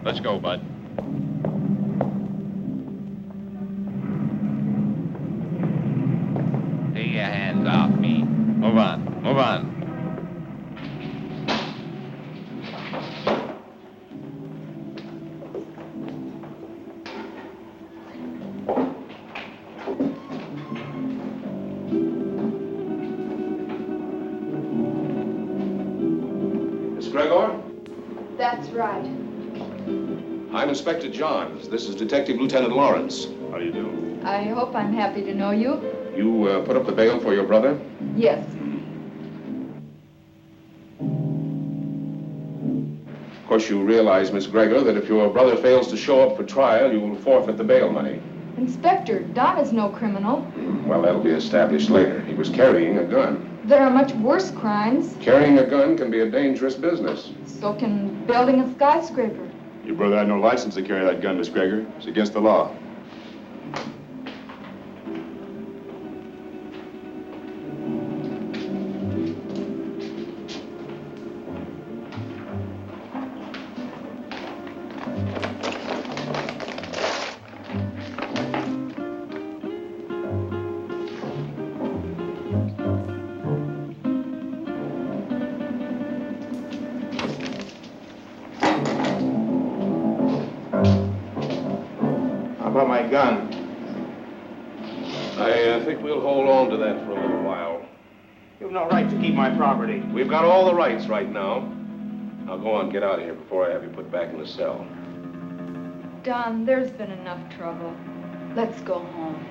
Let's go, Bud. Take your hands off me. Move on. Move on. Gregor? That's right. I'm Inspector Johns. This is Detective Lieutenant Lawrence. How do you do? I hope I'm happy to know you. You put up the bail for your brother? Yes. Of course, you realize, Miss Gregor, that if your brother fails to show up for trial, you will forfeit the bail money. Inspector, Don is no criminal. Well, that'll be established later. He was carrying a gun. There are much worse crimes. Carrying a gun can be a dangerous business. So can building a skyscraper. Your brother had no license to carry that gun, Miss Gregor. It's against the law. My gun. I think we'll hold on to that for a little while. You have no right to keep my property. We've got all the rights right now. Now go on, get out of here before I have you put back in the cell. Don, there's been enough trouble. Let's go home.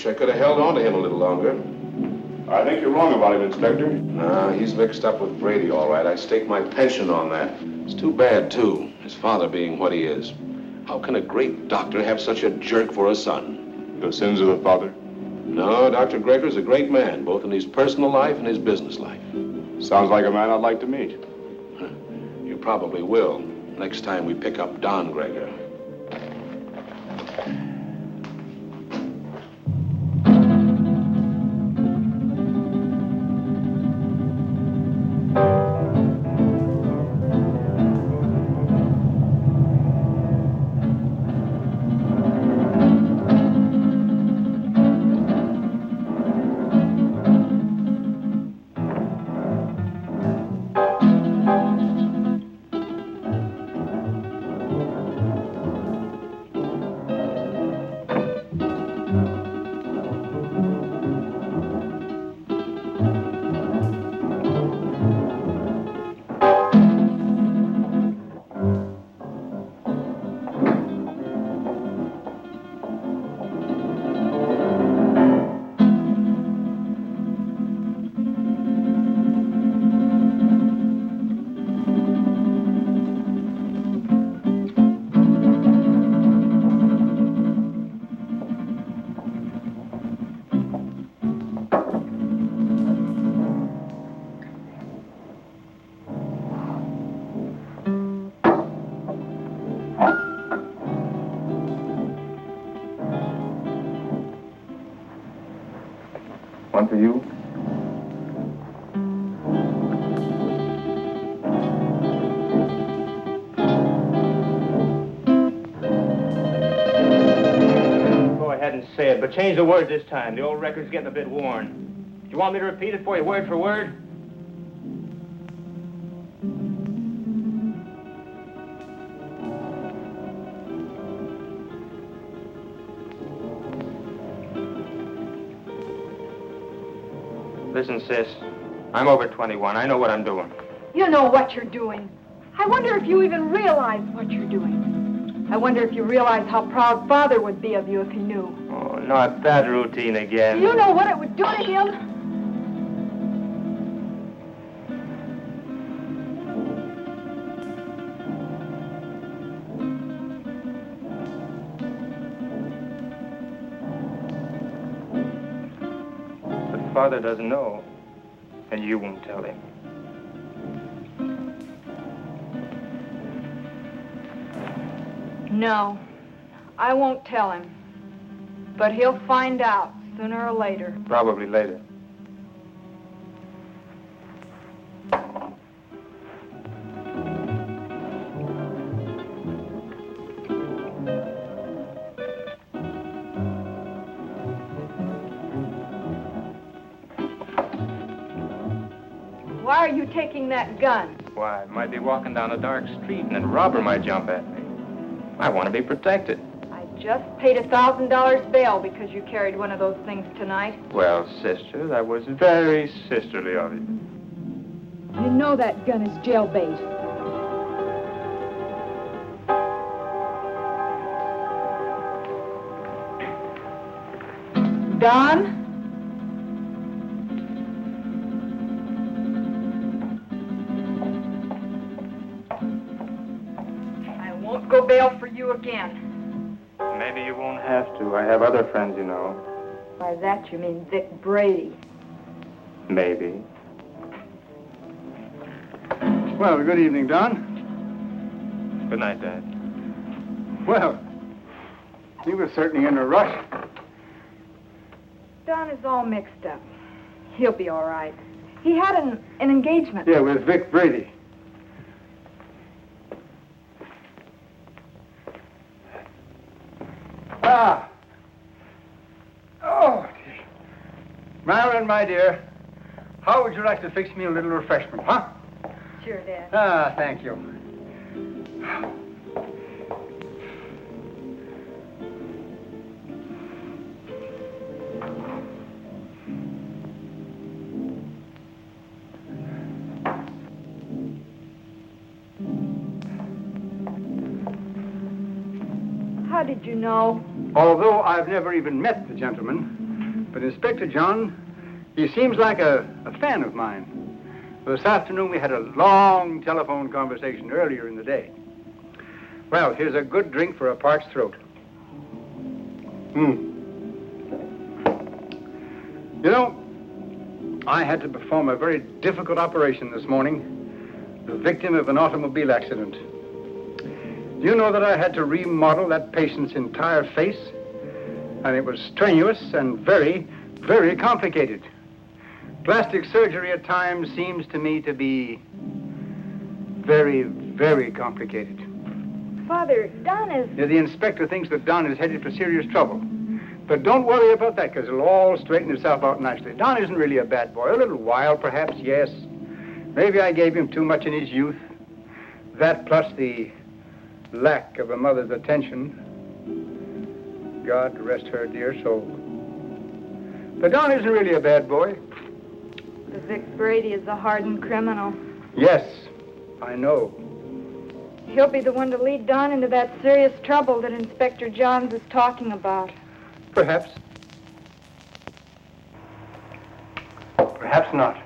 I could have held on to him a little longer. I think you're wrong about him, Inspector. Nah, he's mixed up with Brady, all right. I staked my pension on that. It's too bad, too, his father being what he is. How can a great doctor have such a jerk for a son? The sins of the father? No, Dr. Gregor's a great man, both in his personal life and his business life. Sounds like a man I'd like to meet. You probably will, next time we pick up Don Gregor. One for you. Go ahead and say it, but change the word this time. The old record's getting a bit worn. Do you want me to repeat it for you word for word? Listen, sis, I'm over 21. I know what I'm doing. You know what you're doing. I wonder if you even realize what you're doing. I wonder if you realize how proud Father would be of you if he knew. Oh, not that routine again. You know what it would do to him? father doesn't know, and you won't tell him. No, I won't tell him. But he'll find out sooner or later. Probably later. Why are you taking that gun? Why, I might be walking down a dark street and a robber might jump at me. I want to be protected. I just paid $1,000 bail because you carried one of those things tonight. Well, sister, that was very sisterly of you. You know that gun is jailbait. Don? I won't go bail for you again. Maybe you won't have to. I have other friends, you know. By that you mean Vic Brady. Maybe. Well, good evening, Don. Good night, Dad. Well, he was certainly in a rush. Don is all mixed up. He'll be all right. He had an engagement. Yeah, with Vic Brady. Ah. Oh, dear. Marilyn, my dear, how would you like to fix me a little refreshment, huh? Sure, Dad. Ah, thank you. How did you know? Although I've never even met the gentleman, but Inspector John, he seems like a fan of mine. This afternoon we had a long telephone conversation earlier in the day. Well, here's a good drink for a parched throat. You know, I had to perform a very difficult operation this morning, the victim of an automobile accident. Do you know that I had to remodel that patient's entire face? And it was strenuous and very, very complicated. Plastic surgery at times seems to me to be very, very complicated. Father, Don is... Yeah, the inspector thinks that Don is headed for serious trouble. But don't worry about that, because it'll all straighten itself out nicely. Don isn't really a bad boy. A little wild, perhaps, yes. Maybe I gave him too much in his youth. That plus the lack of a mother's attention. God rest her dear soul. But Don isn't really a bad boy. The Vic Brady is a hardened criminal. Yes, I know. He'll be the one to lead Don into that serious trouble that Inspector Johns is talking about. Perhaps. Perhaps not.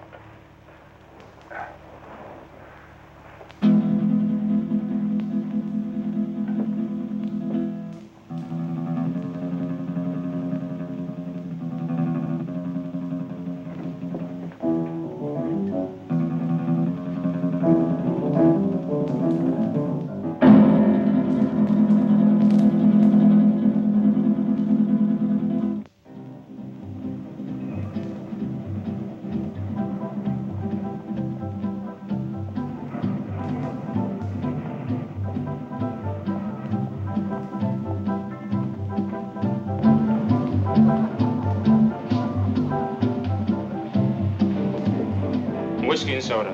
Whiskey and soda.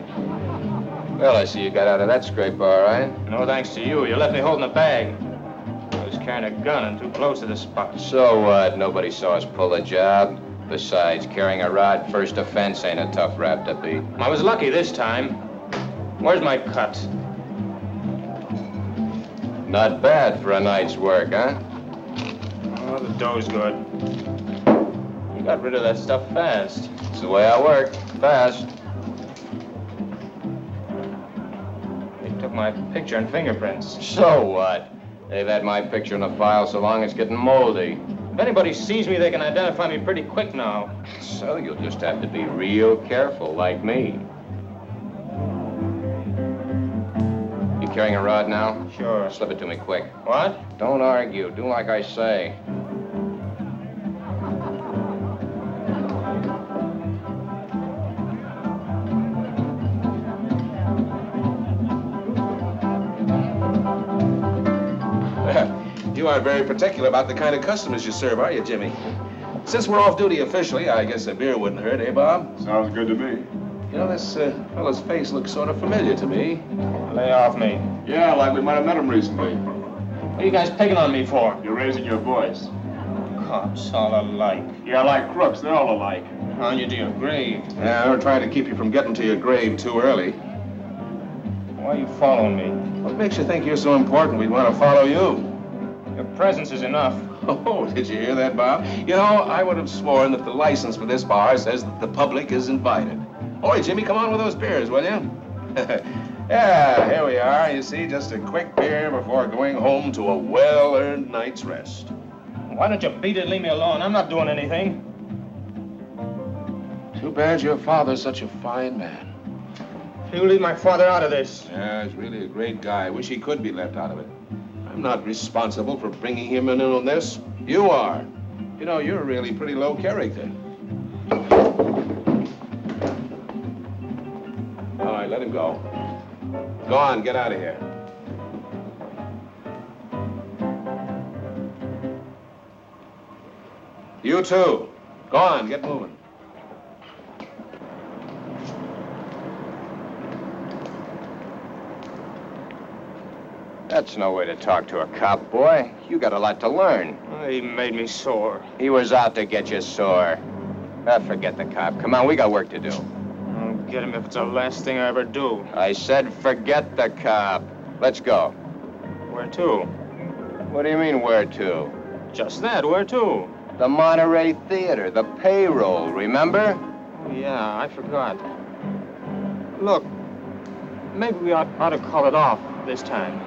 Well, I see you got out of that scrape all right. No thanks to you. You left me holding a bag. I was carrying a gun and too close to the spot. So what? Nobody saw us pull a job. Besides, carrying a rod first offense ain't a tough rap to beat. I was lucky this time. Where's my cut? Not bad for a night's work, huh? Oh, the dough's good. You got rid of that stuff fast. It's the way I work. Fast. They took my picture and fingerprints. So what? They've had my picture in the file so long it's getting moldy. If anybody sees me, they can identify me pretty quick now. So you'll just have to be real careful, like me. You carrying a rod now? Sure. Slip it to me quick. What? Don't argue. Do like I say. You aren't very particular about the kind of customers you serve, are you, Jimmy? Since we're off duty officially, I guess a beer wouldn't hurt, eh, Bob? Sounds good to me. You know, this fellow's face looks sort of familiar to me. Lay off me. Yeah, like we might have met him recently. What are you guys picking on me for? You're raising your voice. Cops all alike. Yeah, like crooks, they're all alike. On you to your grave. Yeah, we're trying to keep you from getting to your grave too early. Why are you following me? What makes you think you're so important we'd want to follow you? Your presence is enough. Oh, did you hear that, Bob? You know, I would have sworn that the license for this bar says that the public is invited. Oi, Jimmy, come on with those beers, will you? Yeah, here we are. You see, just a quick beer before going home to a well-earned night's rest. Why don't you beat it and leave me alone? I'm not doing anything. Too bad your father's such a fine man. You leave my father out of this. Yeah, he's really a great guy. I wish he could be left out of it. I'm not responsible for bringing him in on this. You are. You know, you're really pretty low character. All right, let him go. Go on, get out of here. You too. Go on, get moving. That's no way to talk to a cop, boy. You got a lot to learn. He made me sore. He was out to get you sore. Forget the cop. Come on, we got work to do. I'll get him if it's the last thing I ever do. I said forget the cop. Let's go. Where to? What do you mean, where to? Just that, where to? The Monterey Theater, the payroll, remember? Oh, yeah, I forgot. Look, maybe we ought to call it off this time.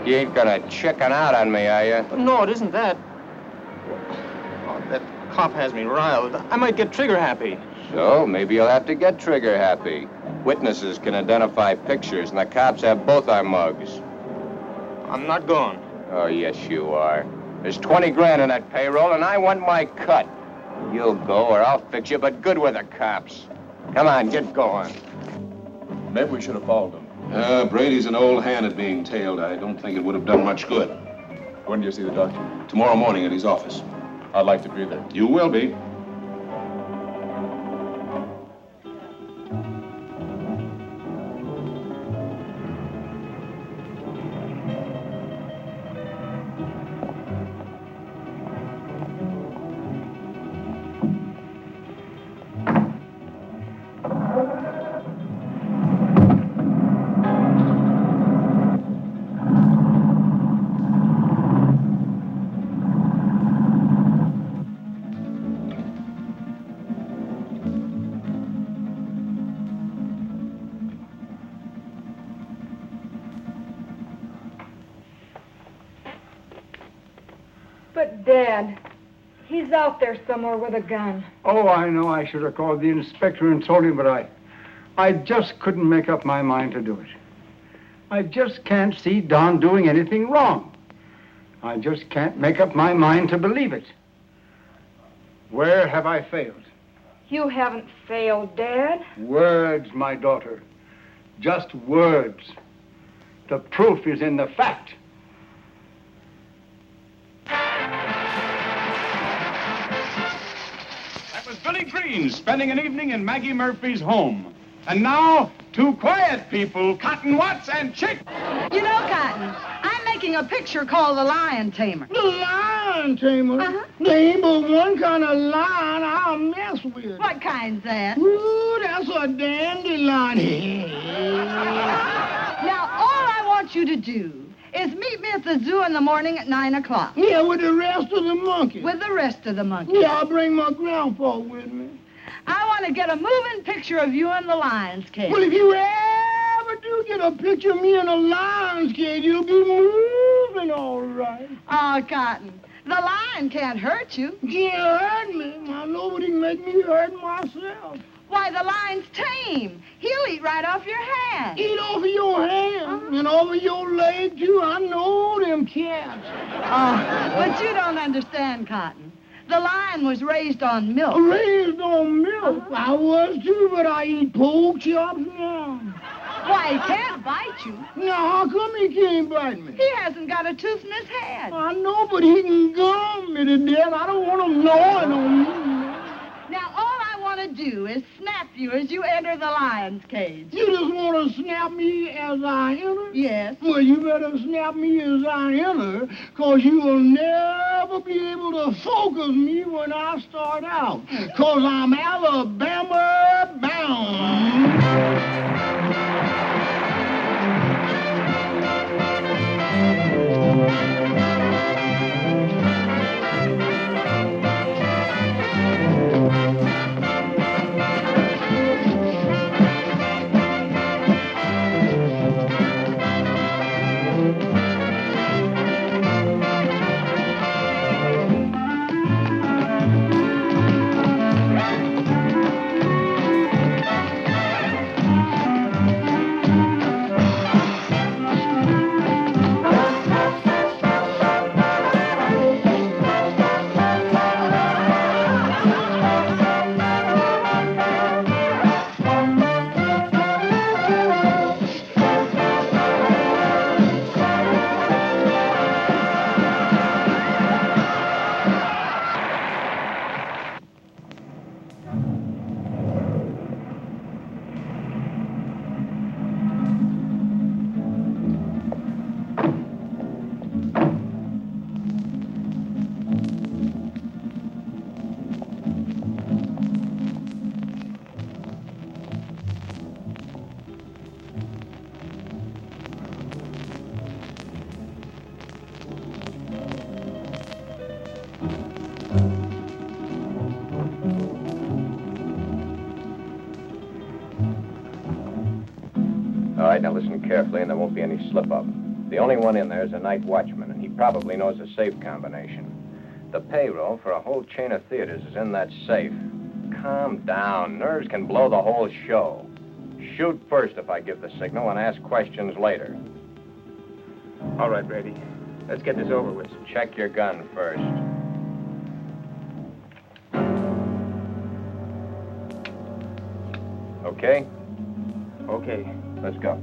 You ain't gonna chicken out on me, are you? No, it isn't that. Oh, that cop has me riled. I might get trigger happy. So, maybe you'll have to get trigger happy. Witnesses can identify pictures, and the cops have both our mugs. I'm not going. Oh, yes, you are. There's 20 grand in that payroll, and I want my cut. You'll go, or I'll fix you, but good with the cops. Come on, get going. Maybe we should have followed them. Brady's an old hand at being tailed. I don't think it would have done much good. When do you see the doctor? Tomorrow morning at his office. I'd like to be there. You will be. But, Dad, he's out there somewhere with a gun. Oh, I know I should have called the inspector and told him, but I just couldn't make up my mind to do it. I just can't see Don doing anything wrong. I just can't make up my mind to believe it. Where have I failed? You haven't failed, Dad. Words, my daughter. Just words. The proof is in the fact. That was Billy Green spending an evening in Maggie Murphy's home. And now, two quiet people, Cotton Watts and Chick. You know, Cotton, I'm making a picture called The Lion Tamer. The lion tamer? Uh-huh. There ain't but one kind of lion I'll mess with. What kind's that? Ooh, that's a dandelion. Now, all I want you to do is meet me at the zoo in the morning at 9 o'clock. Yeah, with the rest of the monkeys. With the rest of the monkeys. Yeah, I'll bring my grandpa with me. I want to get a moving picture of you in the lion's cage. Well, if you ever do get a picture of me in a lion's cage, you'll be moving all right. Oh, Cotton, The lion can't hurt you. Can't hurt me. Now, nobody can make me hurt myself. Why, the lion's tame. He'll eat right off your hand. Eat off of your hand and over your leg, too. I know them cats. Oh, but you don't understand, Cotton. The lion was raised on milk. Raised on milk. I was, too, but I eat pork chops now. Why, he can't bite you. Now, how come he can't bite me? He hasn't got a tooth in his head. I know, but he can gum me to death. I don't want him gnawing on me. Now, all I want to do is snap you as you enter the lion's cage. You just want to snap me as I enter? Yes. Well, you better snap me as I enter, because you will never be able to focus me when I start out, because I'm Alabama bound. All right, now listen carefully, and there won't be any slip-up. The only one in there is a night watchman, and he probably knows the safe combination. The payroll for a whole chain of theaters is in that safe. Calm down. Nerves can blow the whole show. Shoot first if I give the signal, and ask questions later. All right, Brady. Let's get this over with. Check your gun first. Okay? Okay. Let's go.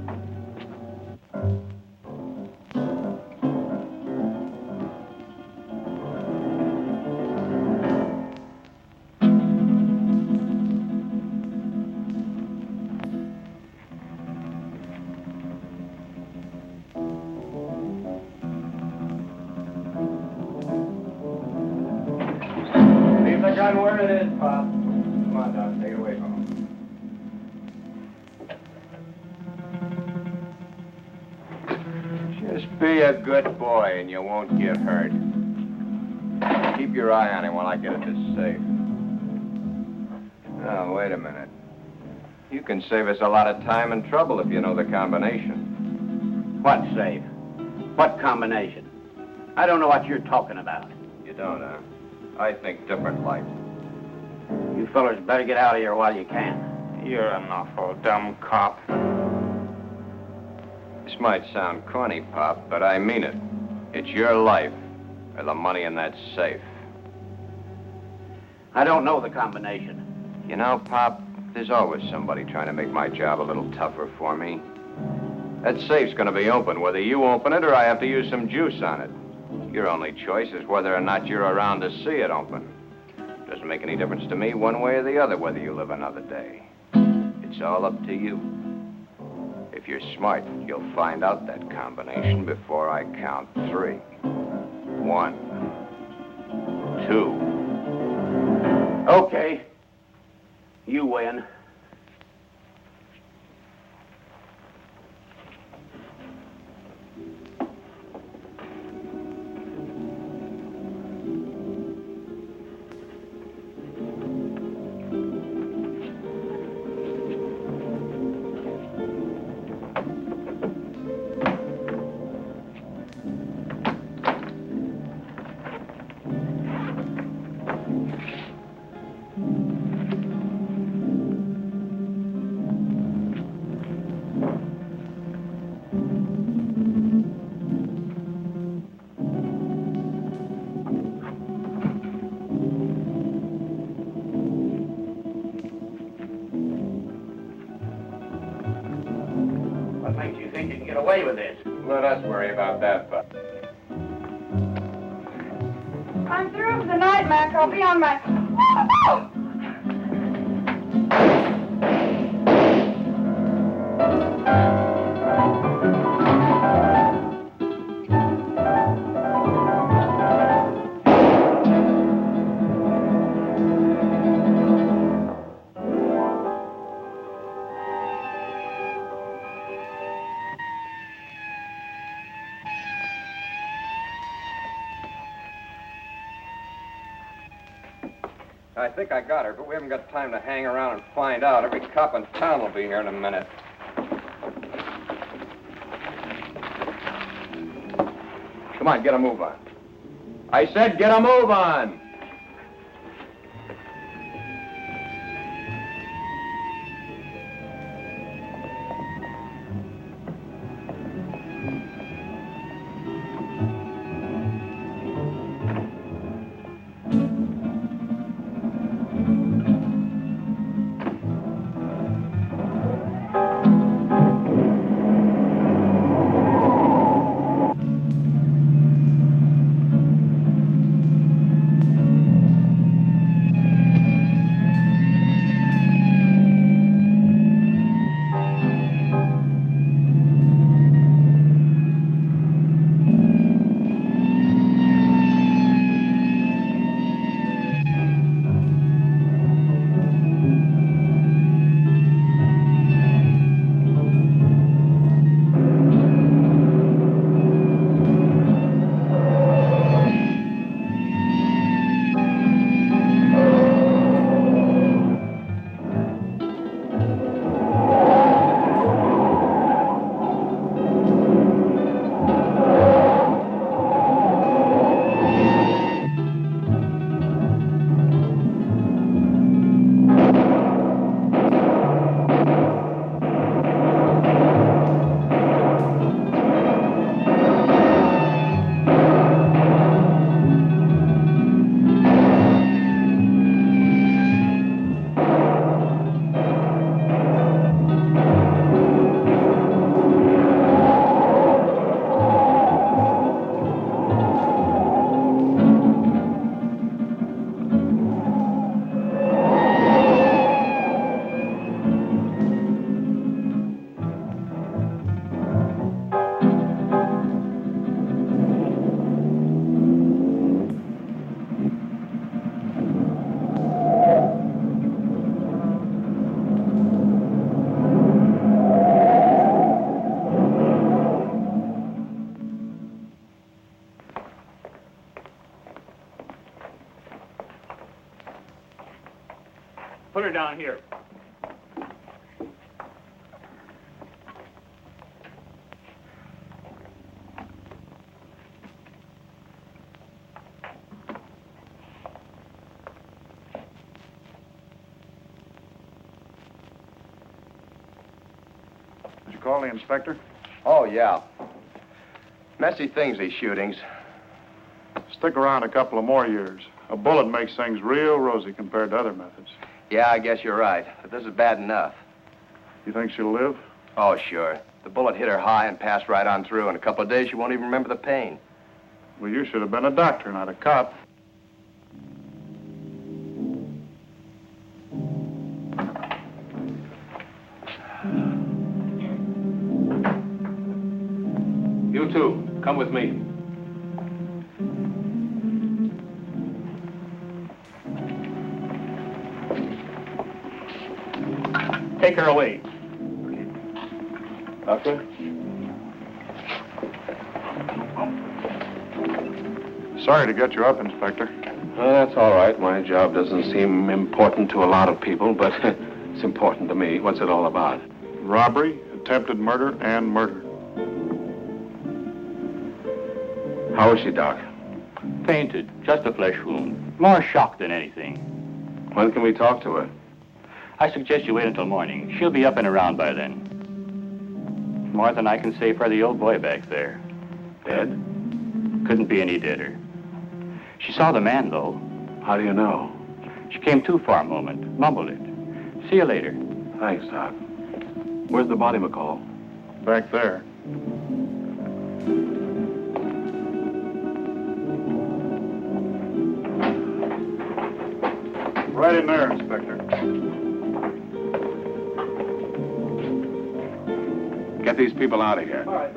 Leave the gun where it is, Pop. Come on, Doc. Take it away from him. Just be a good boy and you won't get hurt. Keep your eye on him while I get at this safe. Now, wait a minute. You can save us a lot of time and trouble if you know the combination. What safe? What combination? I don't know what you're talking about. You don't, huh? I think different like. You fellers better get out of here while you can. You're an awful dumb cop. This might sound corny, Pop, but I mean it. It's your life or the money in that safe. I don't know the combination. You know, Pop, there's always somebody trying to make my job a little tougher for me. That safe's going to be open, whether you open it or I have to use some juice on it. Your only choice is whether or not you're around to see it open. Doesn't make any difference to me one way or the other whether you live another day. It's all up to you. If you're smart, you'll find out that combination before I count 3. 1, 2. Okay. You win. What makes you think you can get away with this? Let us worry about that, Buck. I'm through for the night, Mac. I'll be on my... I think I got her, but we haven't got time to hang around and find out. Every cop in town will be here in a minute. Come on, get a move on. I said get a move on! Put her down here. Did you call the inspector? Oh, yeah. Messy things, these shootings. Stick around a couple of more years. A bullet makes things real rosy compared to other methods. Yeah, I guess you're right. But this is bad enough. You think she'll live? Oh, sure. The bullet hit her high and passed right on through. In a couple of days, she won't even remember the pain. Well, you should have been a doctor, not a cop. You two, come with me. Take her away. Doctor? Sorry to get you up, Inspector. That's all right. My job doesn't seem important to a lot of people, but it's important to me. What's it all about? Robbery, attempted murder, and murder. How is she, Doc? Fainted. Just a flesh wound. More shock than anything. When can we talk to her? I suggest you wait until morning. She'll be up and around by then. More than I can say for the old boy back there. Dead? Couldn't be any deader. She saw the man, though. How do you know? She came to for a moment, mumbled it. See you later. Thanks, Doc. Where's the body, McCall? back there. Right in there, Inspector. Get these people out of here. All right.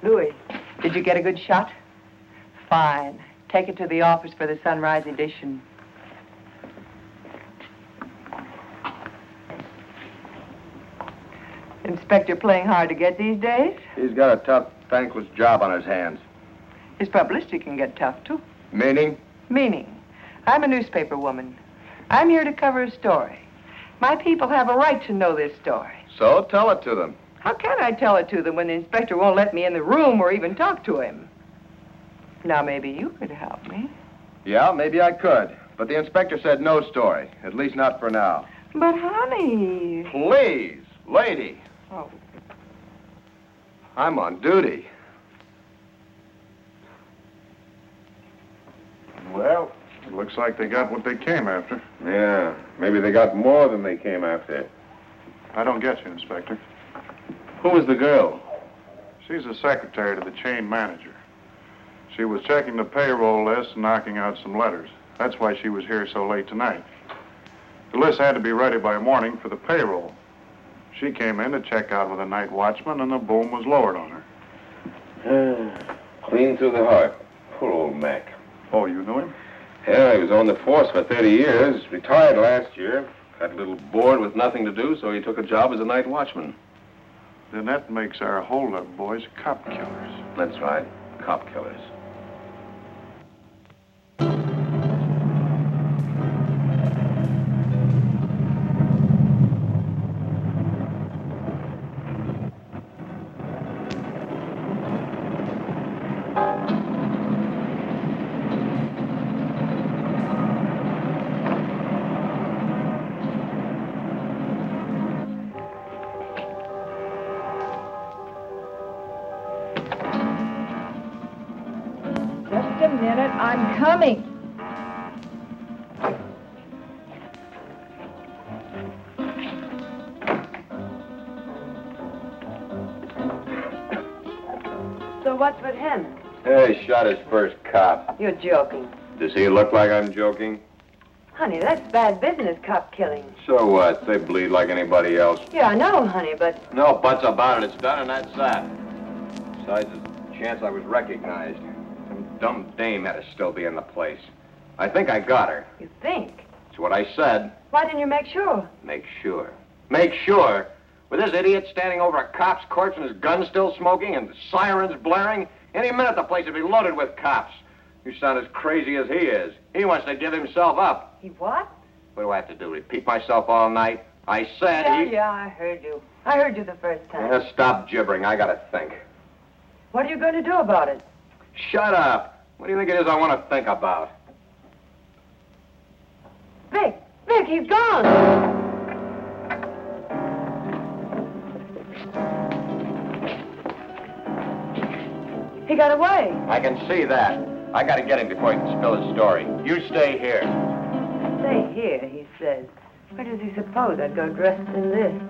Louis, did you get a good shot? Fine. Take it to the office for the sunrise edition. Inspector playing hard to get these days? He's got a tough, thankless job on his hands. His publicity can get tough, too. Meaning? Meaning, I'm a newspaper woman. I'm here to cover a story. My people have a right to know this story. So tell it to them. How can I tell it to them when the inspector won't let me in the room or even talk to him? Now, maybe you could help me. Yeah, maybe I could. But the inspector said no story. At least not for now. But, honey... Please, lady. Oh. I'm on duty. Well, it looks like they got what they came after. Yeah, maybe they got more than they came after. I don't get you, Inspector. Who was the girl? She's the secretary to the chain manager. She was checking the payroll list and knocking out some letters. That's why she was here so late tonight. The list had to be ready by morning for the payroll. She came in to check out with a night watchman, and the boom was lowered on her. Clean through the heart. Poor old Mac. Oh, you knew him? Yeah, he was on the force for 30 years. Retired last year. Got a little bored with nothing to do, so he took a job as a night watchman. Then that makes our hold-up boys cop killers. That's right. Cop killers. Just a minute, I'm coming. So what's with him? He shot his first cop. You're joking. Does he look like I'm joking? Honey, that's bad business, cop killing. So what? They bleed like anybody else. Yeah, I know, honey, but... No buts about it. It's done, and that's that. Besides, there's a chance I was recognized. Some dumb dame had to still be in the place. I think I got her. You think? That's what I said. Why didn't you make sure? Make sure. Make sure? With this idiot standing over a cop's corpse and his gun still smoking and sirens blaring, any minute the place would be loaded with cops. You sound as crazy as he is. He wants to give himself up. He what? What do I have to do, repeat myself all night? I said Yeah, I heard you. I heard you the first time. Yeah, stop gibbering. I gotta think. What are you going to do about it? Shut up. What do you think it is I want to think about? Vic, he's gone. He got away. I can see that. I gotta get him before he can spill his story. You stay here. Stay here, he says. Where does he suppose I'd go dressed in this?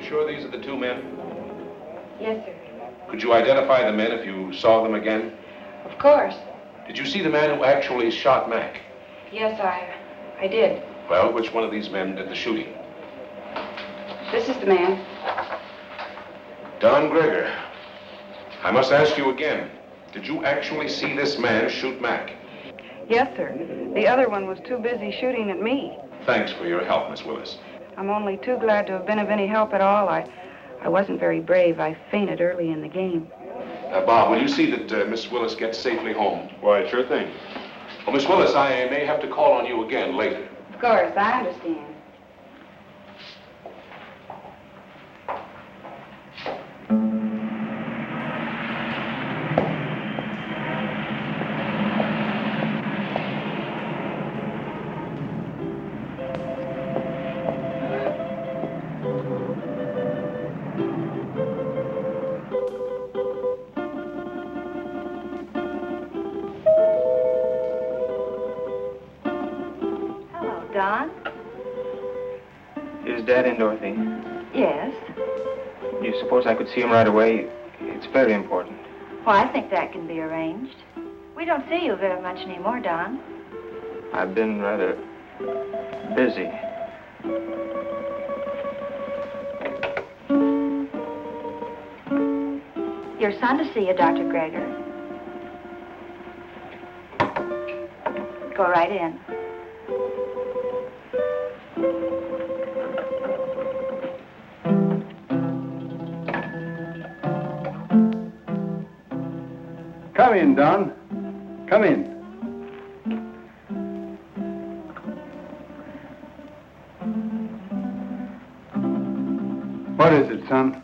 Sure these are the two men? Yes, sir. Could you identify the men if you saw them again? Of course. Did you see the man who actually shot Mac? Yes, I did. Well, which one of these men did the shooting? This is the man. Don Greger. I must ask you again. Did you actually see this man shoot Mac? Yes, sir. The other one was too busy shooting at me. Thanks for your help, Miss Willis. I'm only too glad to have been of any help at all. I wasn't very brave. I fainted early in the game. Bob, will you see that Miss Willis gets safely home? Why, sure thing. Well, Miss Willis, I may have to call on you again later. Of course, I understand. Don? Is Dad in, Dorothy? Yes. You suppose I could see him right away? It's very important. Well, I think that can be arranged. We don't see you very much anymore, Don. I've been rather busy. Your son to see you, Dr. Greger. Go right in. Come in, Don. Come in. What is it, son?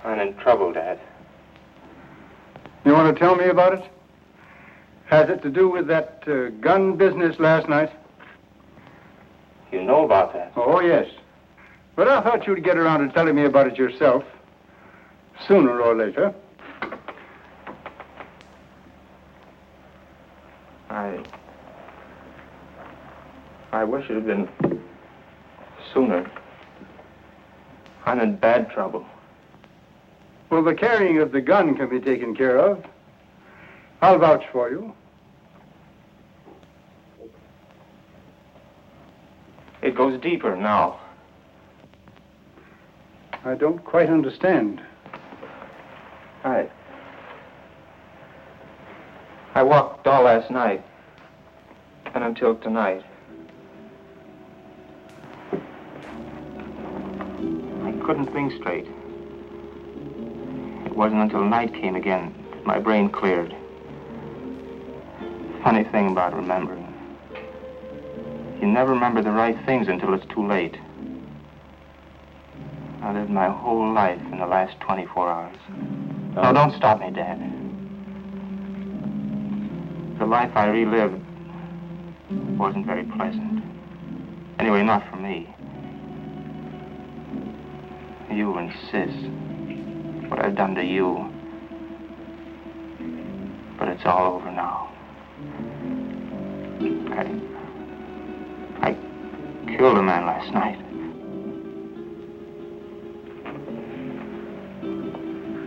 I'm in trouble, Dad. You want to tell me about it? Has it to do with that gun business last night? You know about that? Oh, yes. But I thought you'd get around to telling me about it yourself, sooner or later. I wish it had been sooner. I'm in bad trouble. Well, the carrying of the gun can be taken care of. I'll vouch for you. It goes deeper now. I don't quite understand. I walked all last night and until tonight. I couldn't think straight. It wasn't until night came again that my brain cleared. Funny thing about remembering. You never remember the right things until it's too late. I lived my whole life in the last 24 hours. No, don't stop me, Dad. The life I relived wasn't very pleasant. Anyway, not for me. You and Sis. What I've done to you. But it's all over now. I killed a man last night.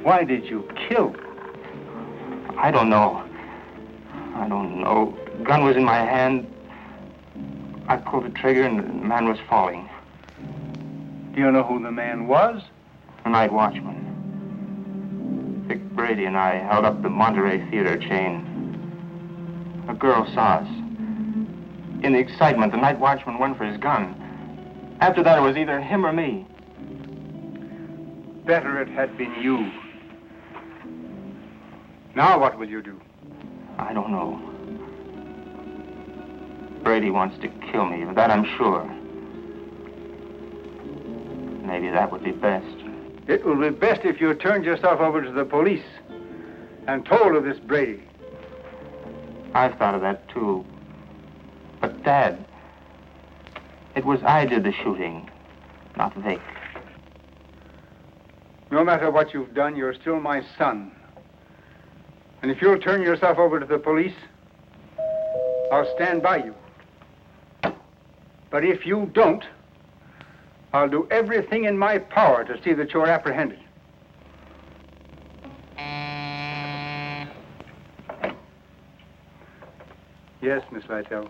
Why did you kill? I don't know. The gun was in my hand. I pulled the trigger and the man was falling. Do you know who the man was? The night watchman. Vic Brady and I held up the Monterey Theater chain. A girl saw us. In the excitement, the night watchman went for his gun. After that, it was either him or me. Better it had been you. Now what will you do? I don't know. Brady wants to kill me, of that I'm sure. Maybe that would be best. It will be best if you turned yourself over to the police and told of this Brady. I've thought of that, too. But, Dad, it was I did the shooting, not Vic. No matter what you've done, you're still my son. And if you'll turn yourself over to the police, I'll stand by you. But if you don't, I'll do everything in my power to see that you're apprehended. Yes, Miss Lytell.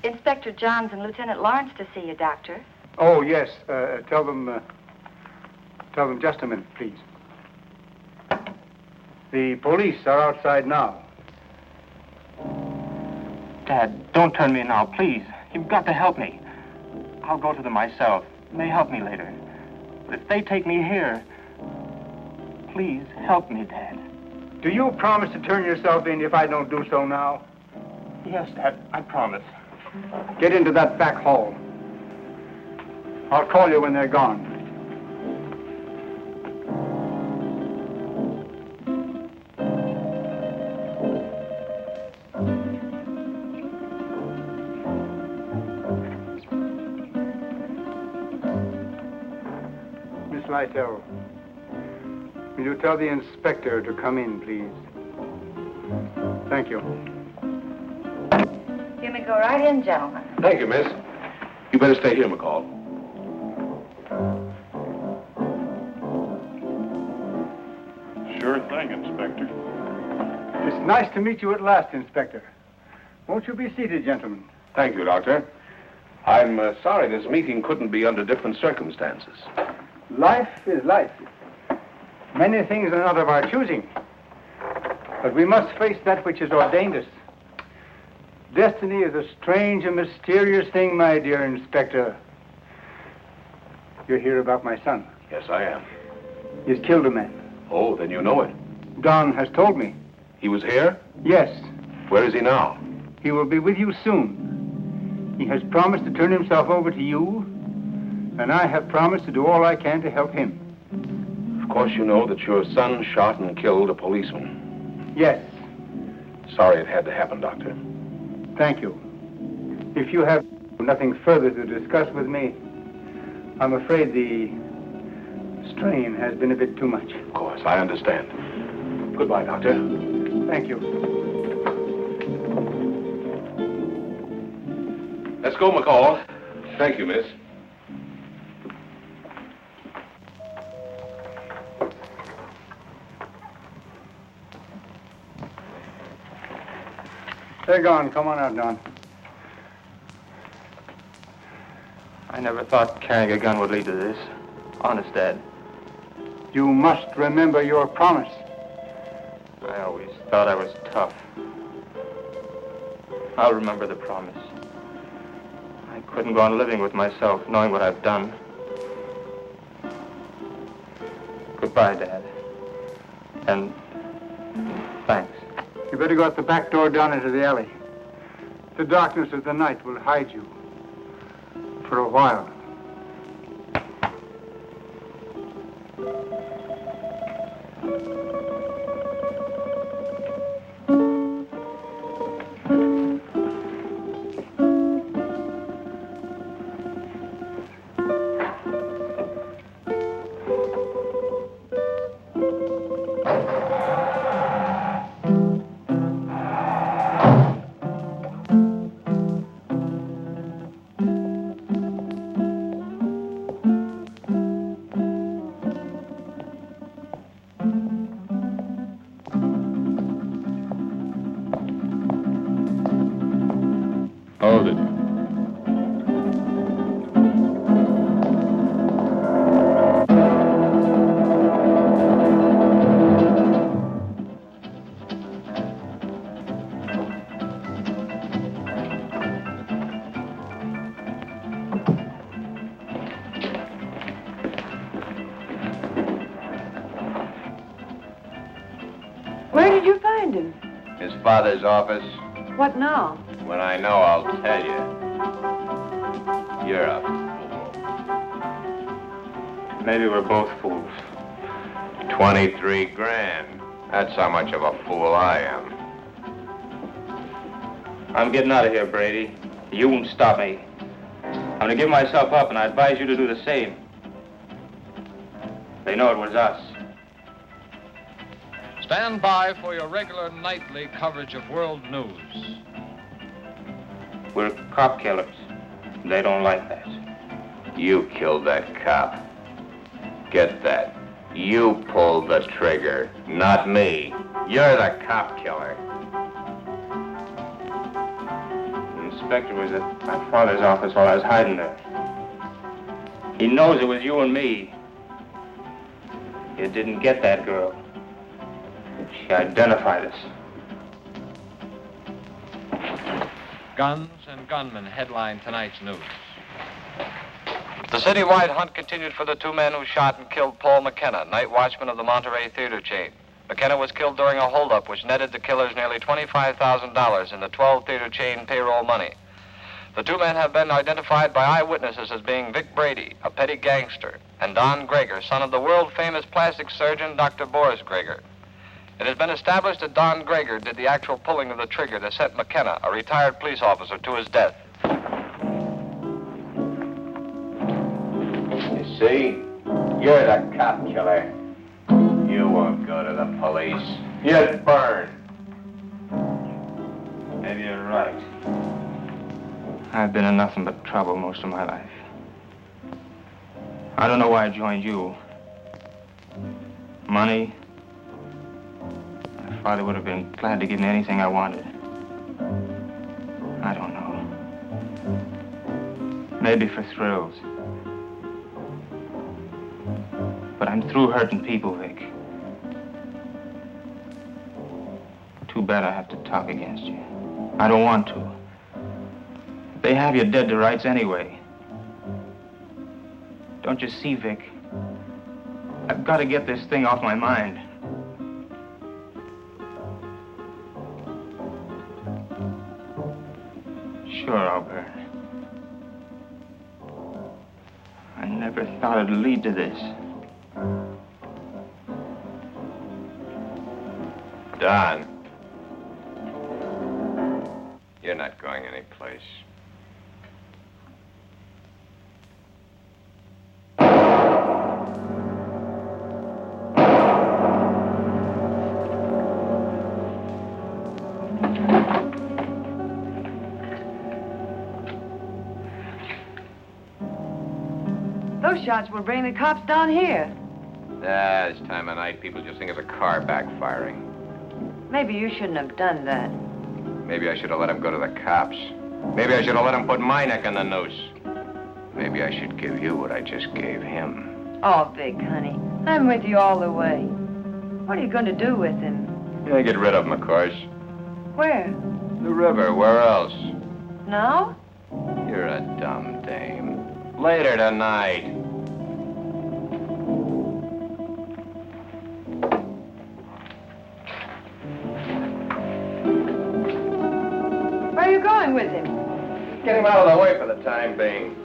Inspector Johns and Lieutenant Lawrence to see you, Doctor. Oh, yes. Tell them just a minute, please. The police are outside now. Dad, don't turn me now, please. You've got to help me. I'll go to them myself. It may help me later. But if they take me here, please help me, Dad. Do you promise to turn yourself in if I don't do so now? Yes, Dad, I promise. Get into that back hall. I'll call you when they're gone. Miss Lytell, will you tell the inspector to come in, please? Thank you. You may may go right in, gentlemen. Thank you, miss. You better stay here, McCall. Sure thing, Inspector. It's nice to meet you at last, Inspector. Won't you be seated, gentlemen? Thank you, Doctor. I'm sorry this meeting couldn't be under different circumstances. Life is life. Many things are not of our choosing. But we must face that which has ordained us. Destiny is a strange and mysterious thing, my dear Inspector. You're here about my son. Yes, I am. He's killed a man. Oh, then you know it. Don has told me. He was here? Yes. Where is he now? He will be with you soon. He has promised to turn himself over to you, and I have promised to do all I can to help him. Of course you know that your son shot and killed a policeman. Yes. Sorry it had to happen, Doctor. Thank you. If you have nothing further to discuss with me, I'm afraid the strain has been a bit too much. Of course, I understand. Goodbye, Doctor. Thank you. Let's go, McCall. Thank you, miss. They're gone. Come on out, Don. I never thought carrying a gun would lead to this. Honest, Dad. You must remember your promise. I always thought I was tough. I'll remember the promise. I couldn't go on living with myself, knowing what I've done. Goodbye, Dad. And thanks. You better go out the back door down into the alley. The darkness of the night will hide you. For a while. Hold it. Where did you find him? His father's office. What now? When I know, I'll tell you. You're a fool. Maybe we're both fools. 23 grand. That's how much of a fool I am. I'm getting out of here, Brady. You won't stop me. I'm gonna give myself up, and I advise you to do the same. They know it was us. Stand by for your regular nightly coverage of world news. We're cop killers. They don't like that. You killed that cop. Get that. You pulled the trigger, not me. You're the cop killer. The inspector was at my father's office while I was hiding there. He knows it was you and me. You didn't get that girl. She identified us. Guns and gunmen headline tonight's news. The citywide hunt continued for the two men who shot and killed Paul McKenna, night watchman of the Monterey theater chain. McKenna was killed during a holdup which netted the killers nearly $25,000 in the 12 theater chain payroll money. The two men have been identified by eyewitnesses as being Vic Brady, a petty gangster, and Don Greger, son of the world-famous plastic surgeon Dr. Boris Greger. It has been established that Don Greger did the actual pulling of the trigger that sent McKenna, a retired police officer, to his death. You see? You're the cop killer. You won't go to the police. You'd burn. Maybe you're right. I've been in nothing but trouble most of my life. I don't know why I joined you. Money. My father would have been glad to give me anything I wanted. I don't know. Maybe for thrills. But I'm through hurting people, Vic. Too bad I have to talk against you. I don't want to. They have you dead to rights anyway. Don't you see, Vic? I've got to get this thing off my mind. Sure, I'll burn. I never thought it'd lead to this. Don. You're not going anyplace. Those shots will bring the cops down here. This time of night, people just think of a car backfiring. Maybe you shouldn't have done that. Maybe I should have let him go to the cops. Maybe I should have let him put my neck in the noose. Maybe I should give you what I just gave him. Oh, Vic, honey, I'm with you all the way. What are you going to do with him? Yeah, get rid of him, of course. Where? The river. Where else? Now? You're a dumb dame. Later tonight. Where are you going with him? Get him out of the way for the time being.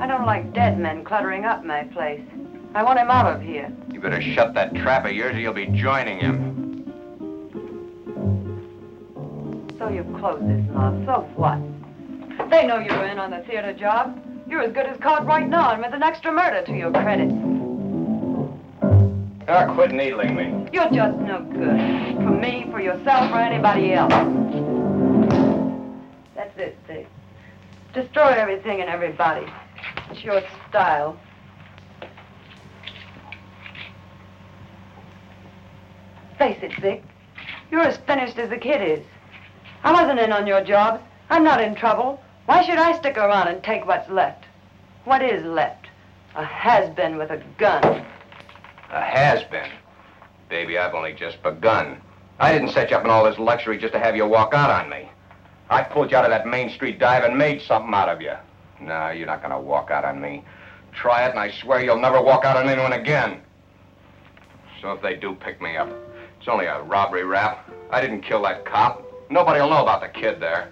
I don't like dead men cluttering up my place. I want him out of here. You better shut that trap of yours or you'll be joining him. So you've closed this mob. So what? They know you're in on the theater job. You're as good as caught right now and with an extra murder to your credit. Ah, quit needling me. You're just no good. For me, for yourself, or anybody else. That's it, Vic. Destroy everything and everybody. It's your style. Face it, Vic. You're as finished as the kid is. I wasn't in on your job. I'm not in trouble. Why should I stick around and take what's left? What is left? A has-been with a gun. A has-been? Baby, I've only just begun. I didn't set you up in all this luxury just to have you walk out on me. I pulled you out of that Main Street dive and made something out of you. No, you're not gonna walk out on me. Try it and I swear you'll never walk out on anyone again. So if they do pick me up, it's only a robbery rap. I didn't kill that cop. Nobody'll know about the kid there.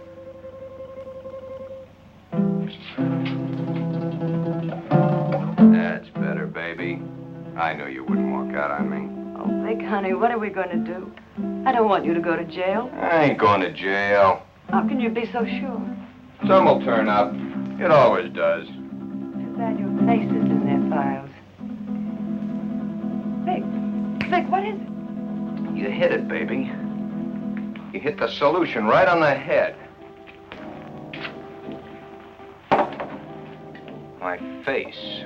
That's better, baby. I knew you wouldn't walk out on me. Oh, Vic, honey, what are we going to do? I don't want you to go to jail. I ain't going to jail. How can you be so sure? Some will turn up. It always does. Too bad your face is in their files. Vic, what is it? You hit it, baby. You hit the solution right on the head. My face.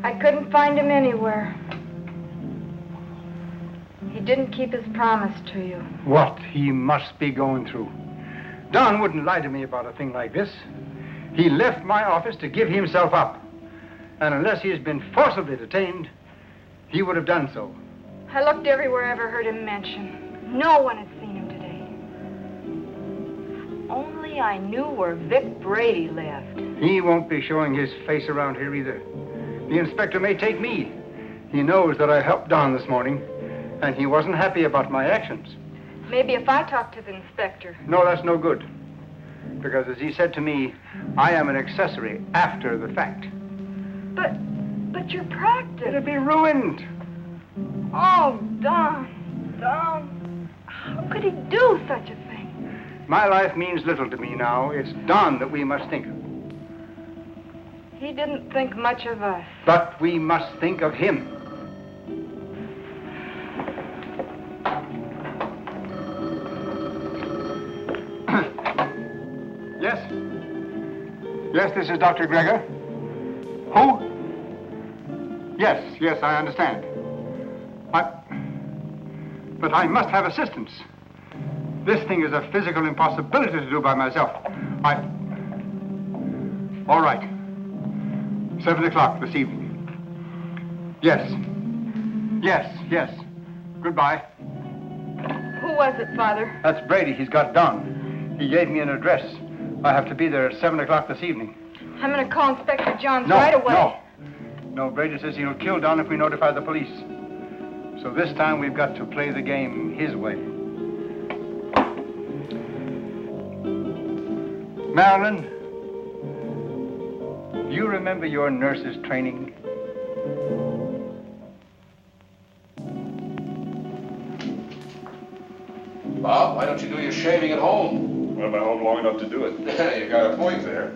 I couldn't find him anywhere. He didn't keep his promise to you. What he must be going through. Don wouldn't lie to me about a thing like this. He left my office to give himself up. And unless he has been forcibly detained, he would have done so. I looked everywhere I ever heard him mentioned. No one had seen him today. If only I knew where Vic Brady lived. He won't be showing his face around here either. The inspector may take me. He knows that I helped Don this morning, and he wasn't happy about my actions. Maybe if I talk to the inspector. No, that's no good. Because as he said to me, I am an accessory after the fact. But your practice. It'll be ruined. Oh, Don. How could he do such a thing? My life means little to me now. It's Don that we must think of. He didn't think much of us. But we must think of him. Yes? Yes, this is Dr. Gregor. Who? Yes, I understand. But I must have assistance. This thing is a physical impossibility to do by myself. All right. 7 o'clock this evening. Yes. Goodbye. Who was it, Father? That's Brady. He's got Don. He gave me an address. I have to be there at 7 o'clock this evening. I'm going to call Inspector Johns right away. No, Brady says he'll kill Don if we notify the police. So this time we've got to play the game his way. Marilyn, do you remember your nurse's training? Bob, why don't you do your shaving at home? Well, I'm at home long enough to do it. You got a point there.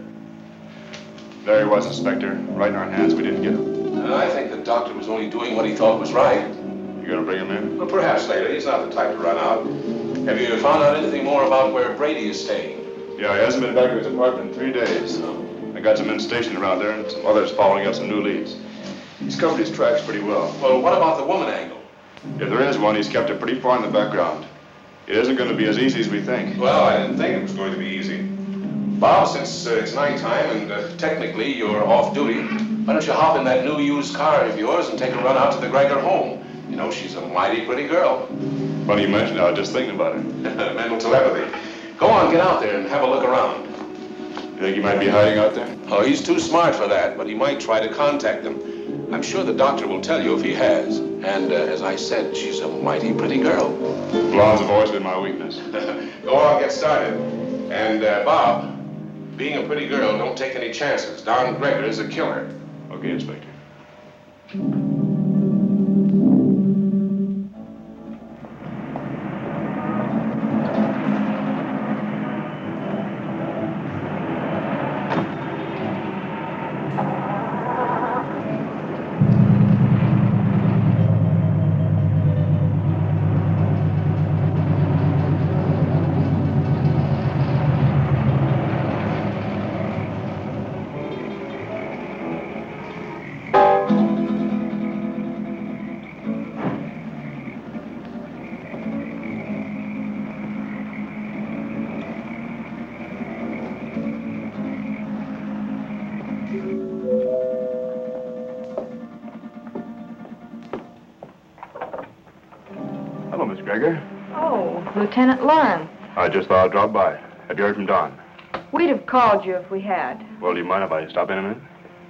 There he was, Inspector. Right in our hands. We didn't get him. I think the doctor was only doing what he thought was right. You gonna bring him in? Well, perhaps later. He's not the type to run out. Have you found out anything more about where Brady is staying? Yeah, he hasn't been back to his apartment in 3 days. I got some men stationed around there and some others following up some new leads. He's covered his tracks pretty well. Well, what about the woman angle? If there is one, he's kept it pretty far in the background. It isn't going to be as easy as we think. Well, I didn't think it was going to be easy. Bob, since it's nighttime and technically you're off duty, why don't you hop in that new used car of yours and take a run out to the Gregor home? You know, she's a mighty pretty girl. Funny you mentioned it. I was just thinking about it. Mental telepathy. Go on, get out there and have a look around. You think he might be hiding out there? Oh, he's too smart for that, but he might try to contact them. I'm sure the doctor will tell you if he has. And as I said, she's a mighty pretty girl. Blondes have always been my weakness. Go on, get started. And, Bob, being a pretty girl, don't take any chances. Don Gregor is a killer. Okay, Inspector. Hello, Miss Gregor. Oh, Lieutenant Lawrence. I just thought I'd drop by. Have you heard from Don? We'd have called you if we had. Well, do you mind if I stop in a minute?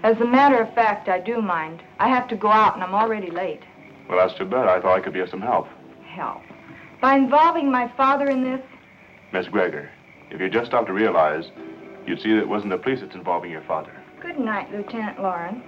As a matter of fact, I do mind. I have to go out, and I'm already late. Well, that's too bad. I thought I could be of some help. Help? By involving my father in this? Miss Gregor, if you just stopped to realize, you'd see that it wasn't the police that's involving your father. Good night, Lieutenant Lawrence.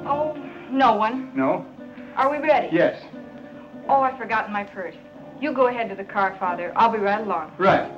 Oh, no one. No? Are we ready? Yes. Oh, I've forgotten my purse. You go ahead to the car, Father. I'll be right along. Right.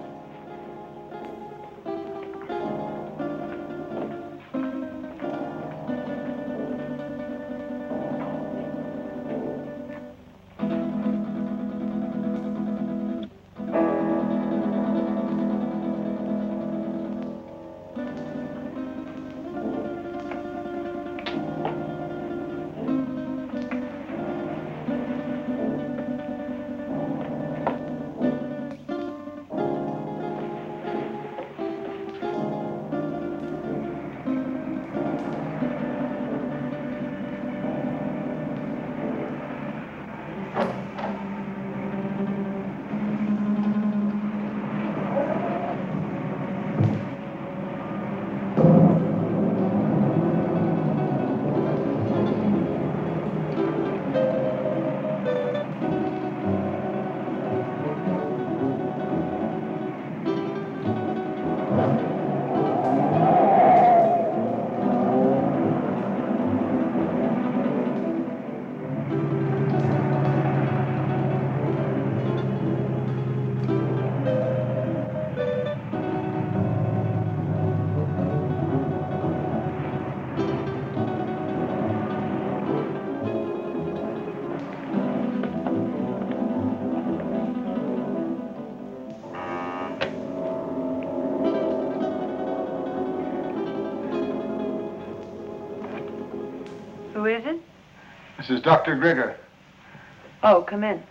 is Dr. Grigger. Oh, come in.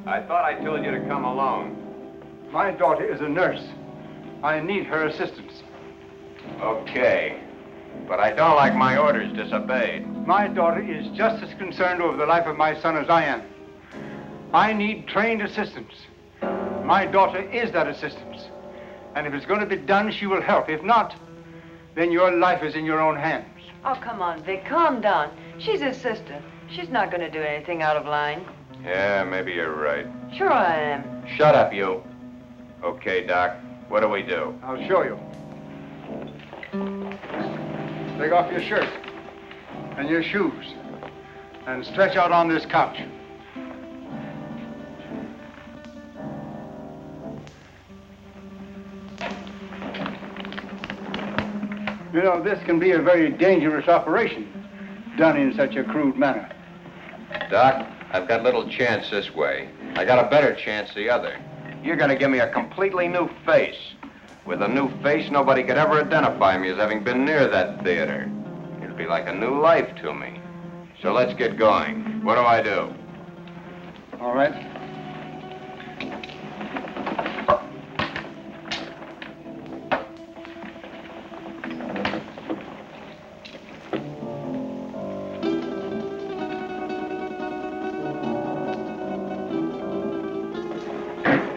I thought I told you to come alone. My daughter is a nurse. I need her assistance. Okay. But I don't like my orders disobeyed. My daughter is just as concerned over the life of my son as I am. I need trained assistance. My daughter is that assistance. And if it's going to be done, she will help. If not, then your life is in your own hands. Oh, come on, Vic, calm down. She's his sister. She's not going to do anything out of line. Yeah, maybe you're right. Sure I am. Shut up, you. Okay, Doc. What do we do? I'll show you. Take off your shirt and your shoes and stretch out on this couch. You know, this can be a very dangerous operation, done in such a crude manner. Doc, I've got little chance this way. I got a better chance the other. You're gonna give me a completely new face. With a new face, nobody could ever identify me as having been near that theater. It'll be like a new life to me. So let's get going. What do I do? All right.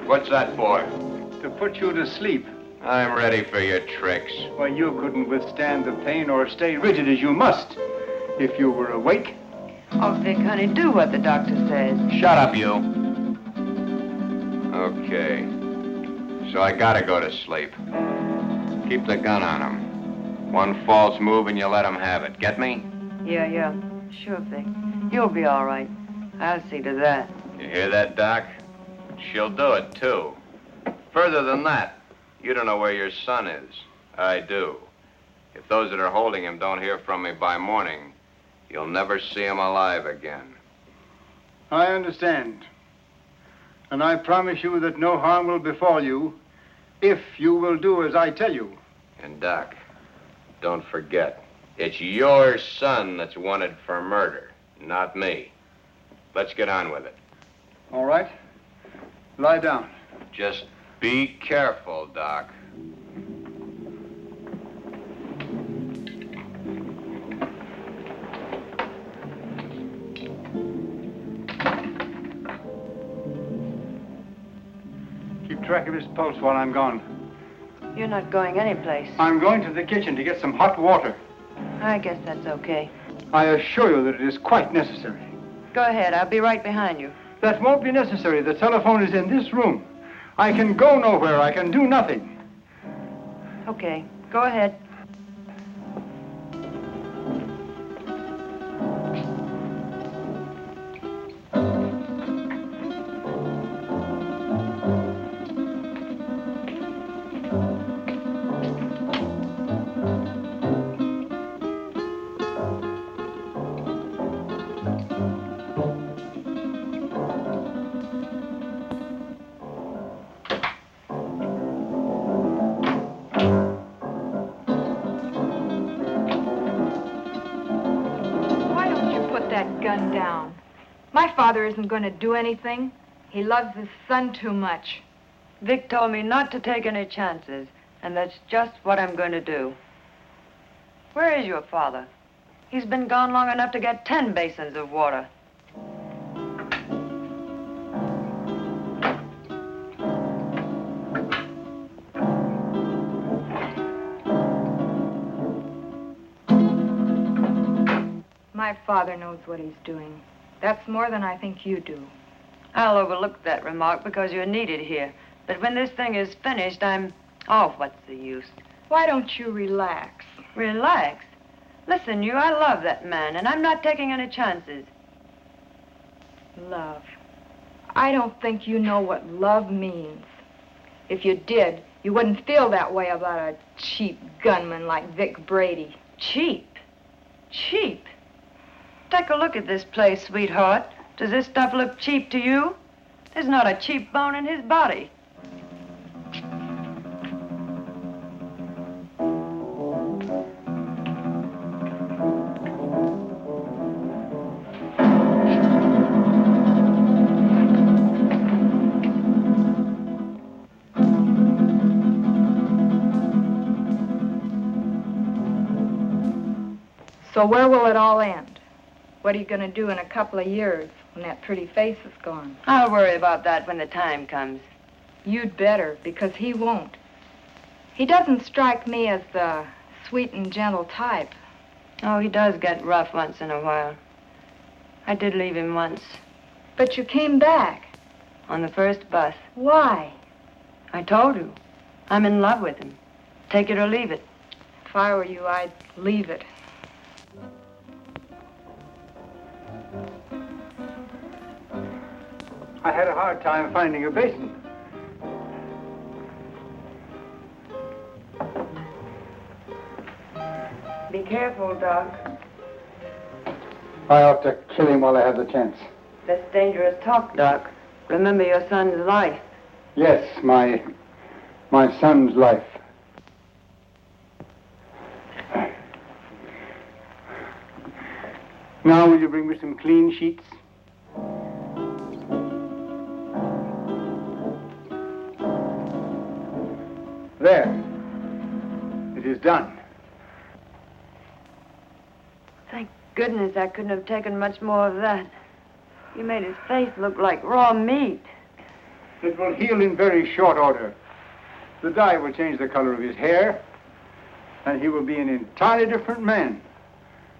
What's that for? To put you to sleep. I'm ready for your tricks. Why, you couldn't withstand the pain or stay rigid as you must if you were awake. Oh, Vic, honey, do what the doctor says. Shut up, you. Okay. So I gotta go to sleep. Keep the gun on him. One false move and you let him have it. Get me? Yeah. Sure, Vic. You'll be all right. I'll see to that. You hear that, Doc? She'll do it, too. Further than that, you don't know where your son is. I do. If those that are holding him don't hear from me by morning, you'll never see him alive again. I understand. And I promise you that no harm will befall you if you will do as I tell you. And, Doc, don't forget, it's your son that's wanted for murder, not me. Let's get on with it. All right. Lie down. Just be careful, Doc. Keep track of his pulse while I'm gone. You're not going anyplace. I'm going to the kitchen to get some hot water. I guess that's okay. I assure you that it is quite necessary. Go ahead. I'll be right behind you. That won't be necessary. The telephone is in this room. I can go nowhere. I can do nothing. Okay. Go ahead. Gun down. My father isn't going to do anything. He loves his son too much. Vic told me not to take any chances, and that's just what I'm going to do. Where is your father? He's been gone long enough to get 10 basins of water. My father knows what he's doing. That's more than I think you do. I'll overlook that remark because you're needed here. But when this thing is finished, Oh, what's the use? Why don't you relax? Relax? Listen, I love that man, and I'm not taking any chances. Love. I don't think you know what love means. If you did, you wouldn't feel that way about a cheap gunman like Vic Brady. Cheap? Cheap? Take a look at this place, sweetheart. Does this stuff look cheap to you? There's not a cheap bone in his body. So where will it all end? What are you going to do in a couple of years when that pretty face is gone? I'll worry about that when the time comes. You'd better, because he won't. He doesn't strike me as the sweet and gentle type. Oh, he does get rough once in a while. I did leave him once. But you came back. On the first bus. Why? I told you. I'm in love with him. Take it or leave it. If I were you, I'd leave it. I had a hard time finding a basin. Be careful, Doc. I ought to kill him while I have the chance. That's dangerous talk, Doc. Remember your son's life. Yes, my son's life. Now will you bring me some clean sheets? There. It is done. Thank goodness I couldn't have taken much more of that. You made his face look like raw meat. It will heal in very short order. The dye will change the color of his hair, and he will be an entirely different man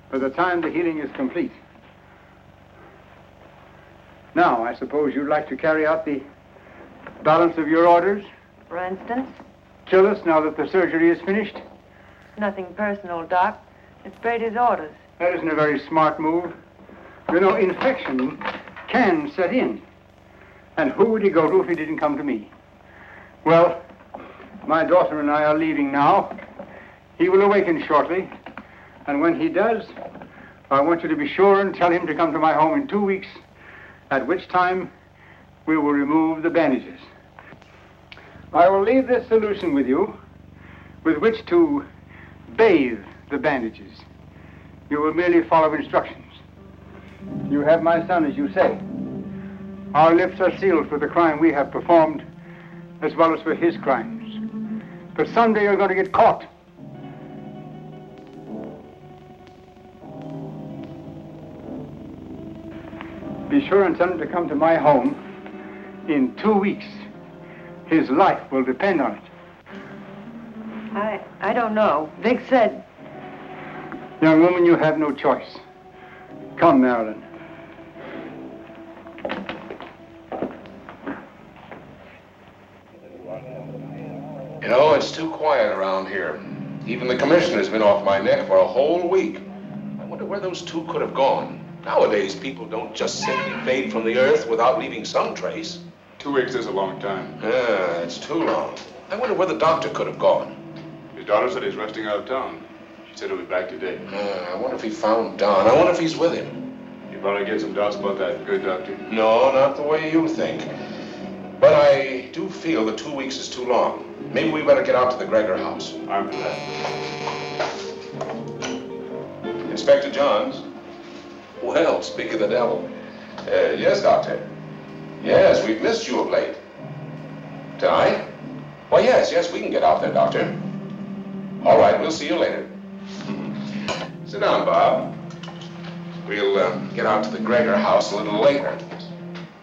by the time the healing is complete. Now, I suppose you'd like to carry out the balance of your orders? For instance? Kill us now that the surgery is finished? Nothing personal, Doc. It's Brady's orders. That isn't a very smart move. You know, infection can set in. And who would he go to if he didn't come to me? Well, my daughter and I are leaving now. He will awaken shortly. And when he does, I want you to be sure and tell him to come to my home in 2 weeks, at which time we will remove the bandages. I will leave this solution with you, with which to bathe the bandages. You will merely follow instructions. You have my son, as you say. Our lips are sealed for the crime we have performed, as well as for his crimes. But someday you're going to get caught. Be sure and tell him to come to my home in 2 weeks. His life will depend on it. I don't know. Vic said... Young woman, you have no choice. Come, Marilyn. You know, it's too quiet around here. Even the commissioner's been off my neck for a whole week. I wonder where those two could have gone. Nowadays, people don't just simply fade from the earth without leaving some trace. 2 weeks is a long time. Yeah, it's too long. I wonder where the doctor could have gone. His daughter said he's resting out of town. She said he'll be back today. I wonder if he found Don. I wonder if he's with him. You probably get some doubts about that, good doctor. No, not the way you think. But I do feel that 2 weeks is too long. Maybe we better get out to the Gregor house. I'm for that. Inspector Johns. Well, speak of the devil. Yes, Doctor. Yes, we've missed you of late. Tonight? Well, yes, we can get out there, Doctor. All right, we'll see you later. Sit down, Bob. We'll get out to the Gregor house a little later.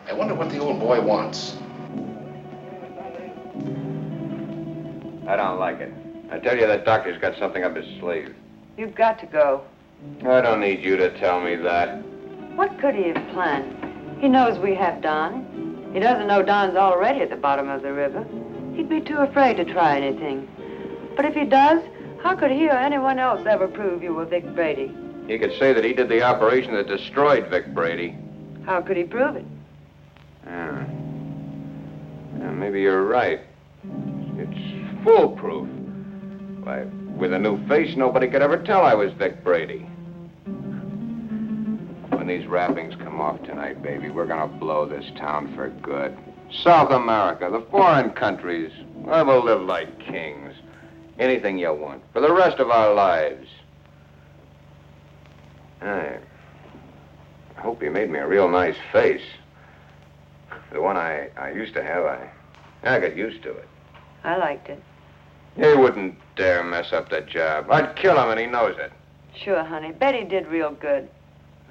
I wonder what the old boy wants. I don't like it. I tell you, that doctor's got something up his sleeve. You've got to go. I don't need you to tell me that. What could he have planned? He knows we have Don. He doesn't know Don's already at the bottom of the river. He'd be too afraid to try anything. But if he does, how could he or anyone else ever prove you were Vic Brady? He could say that he did the operation that destroyed Vic Brady. How could he prove it? Yeah, maybe you're right. It's foolproof. Why, with a new face, nobody could ever tell I was Vic Brady. When these wrappings come off tonight, baby, we're gonna blow this town for good. South America, the foreign countries, where we'll live like kings. Anything you want, for the rest of our lives. I hope you made me a real nice face. The one I used to have, I got used to it. I liked it. He wouldn't dare mess up the job. I'd kill him, and he knows it. Sure, honey. Betty did real good.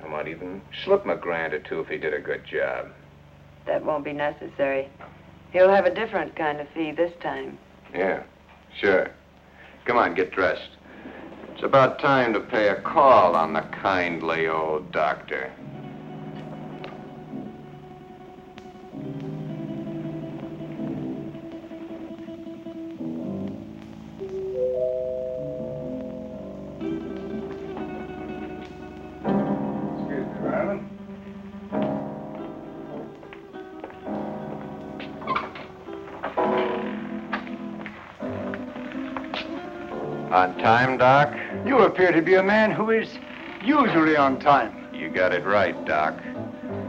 I might even slip him $1 grand or 2 if he did a good job. That won't be necessary. He'll have a different kind of fee this time. Yeah, sure. Come on, get dressed. It's about time to pay a call on the kindly old doctor. Excuse me, Marilyn. On time, Doc? You appear to be a man who is usually on time. You got it right, Doc.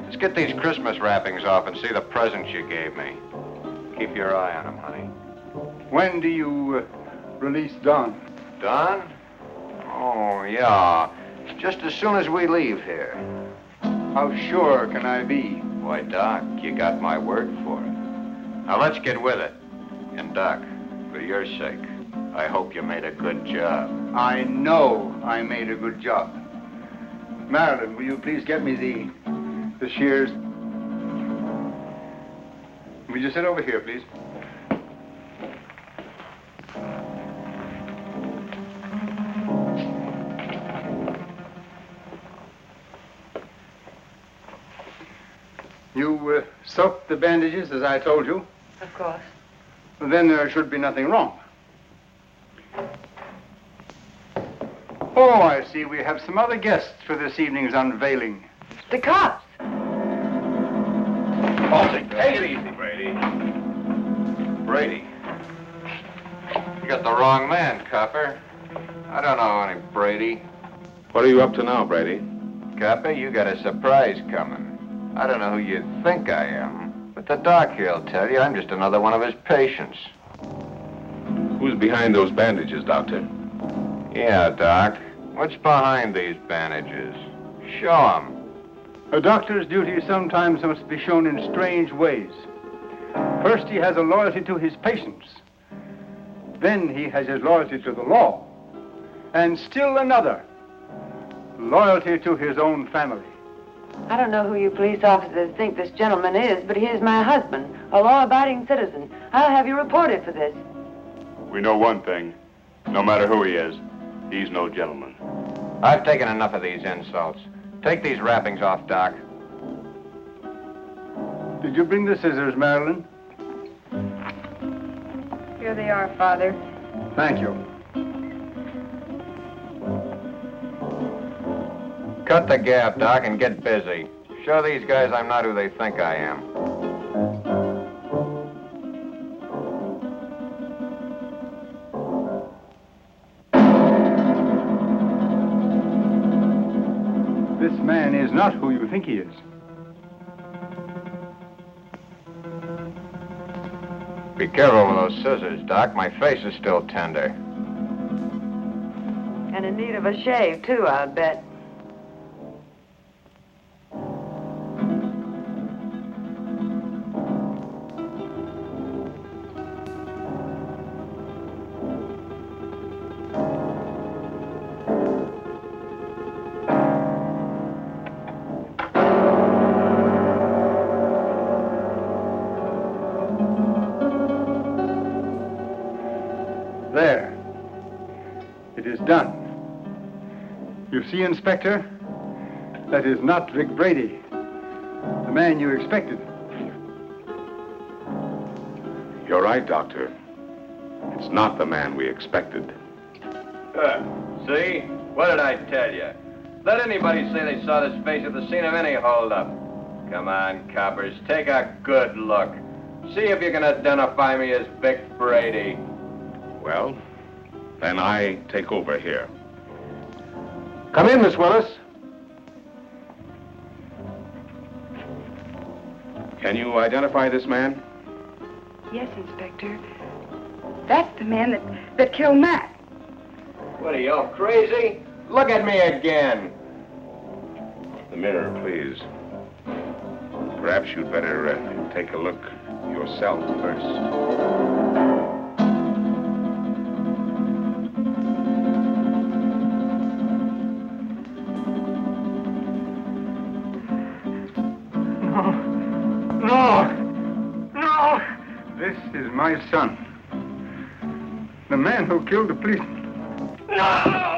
Let's get these Christmas wrappings off and see the presents you gave me. Keep your eye on them, honey. When do you release Don? Don? Oh, yeah. Just as soon as we leave here. How sure can I be? Why, Doc, you got my word for it. Now, let's get with it. And, Doc, for your sake, I hope you made a good job. I know I made a good job. Marilyn, will you please get me the shears? Will you sit over here, please? You soaked the bandages as I told you? Of course. Then there should be nothing wrong. Oh, I see. We have some other guests for this evening's unveiling. The cops. Take it easy, Brady. Brady. You got the wrong man, copper. I don't know any Brady. What are you up to now, Brady? Copper, you got a surprise coming. I don't know who you think I am, but the doc here'll tell you I'm just another one of his patients. Who's behind those bandages, Doctor? Yeah, Doc. What's behind these bandages? Show 'em. A doctor's duty sometimes must be shown in strange ways. First, he has a loyalty to his patients. Then he has his loyalty to the law. And still another, loyalty to his own family. I don't know who you police officers think this gentleman is, but he is my husband, a law-abiding citizen. I'll have you reported for this. We know one thing. No matter who he is, he's no gentleman. I've taken enough of these insults. Take these wrappings off, Doc. Did you bring the scissors, Marilyn? Here they are, Father. Thank you. Cut the gap, Doc, and get busy. Show these guys I'm not who they think I am. This man is not who you think he is. Be careful with those scissors, Doc. My face is still tender. And in need of a shave, too, I'll bet. There. It is done. You see, Inspector? That is not Vic Brady, the man you expected. You're right, Doctor. It's not the man we expected. See? What did I tell you? Let anybody say they saw this face at the scene of any holdup. Come on, coppers, take a good look. See if you can identify me as Vic Brady. Well, then I take over here. Come in, Miss Willis. Can you identify this man? Yes, Inspector. That's the man that killed Matt. What are you, all crazy? Look at me again. The mirror, please. Perhaps you'd better take a look yourself first. is my son. The man who killed the policeman. No!